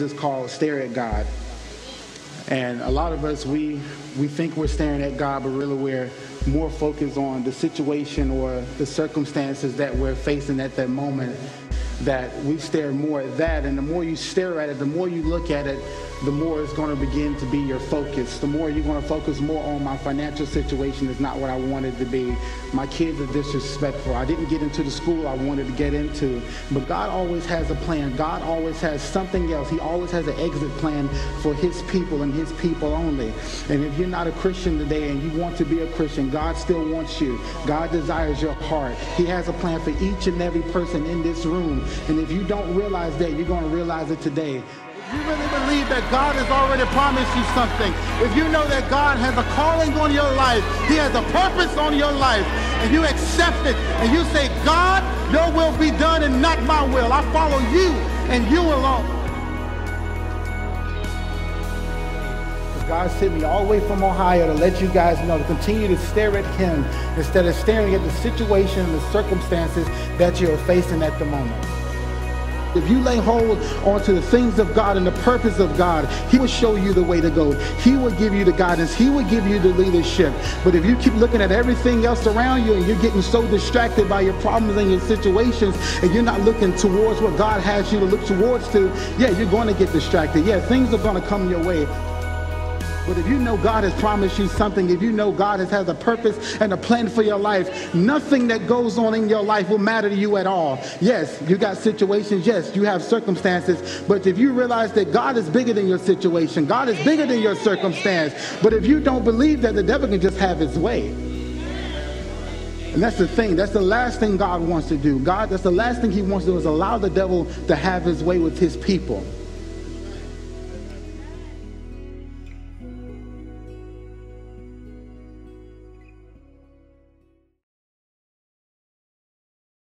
It's called stare at God. And a lot of us, we think we're staring at God, but really we're more focused on the situation or the circumstances that we're facing at that moment, that we stare more at that. And the more you stare at it, the more you look at it, the more it's going to begin to be your focus. The more you're going to focus more on my financial situation is not what I wanted to be. My kids are disrespectful. I didn't get into the school I wanted to get into. But God always has a plan. God always has something else. He always has an exit plan for his people and his people only. And if you're not a Christian today and you want to be a Christian, God still wants you. God desires your heart. He has a plan for each and every person in this room. And if you don't realize that, you're going to realize it today. If you really believe that God has already promised you something, if you know that God has a calling on your life, he has a purpose on your life, and you accept it, and you say, God, your will be done and not my will. I follow you and you alone. God sent me all the way from Ohio to let you guys know to continue to stare at him instead of staring at the situation and the circumstances that you're facing at the moment. If you lay hold onto the things of God and the purpose of God, he will show you the way to go. He will give you the guidance. He will give you the leadership. But if you keep looking at everything else around you and you're getting so distracted by your problems and your situations and you're not looking towards what God has you to look towards to, yeah, you're going to get distracted. Yeah, things are going to come your way. But if you know God has promised you something, if you know God has a purpose and a plan for your life, nothing that goes on in your life will matter to you at all. Yes, you got situations. Yes, you have circumstances. But if you realize that God is bigger than your situation, God is bigger than your circumstance. But if you don't believe that, the devil can just have his way. And that's the thing. That's the last thing God wants to do. That's the last thing he wants to do is allow the devil to have his way with his people.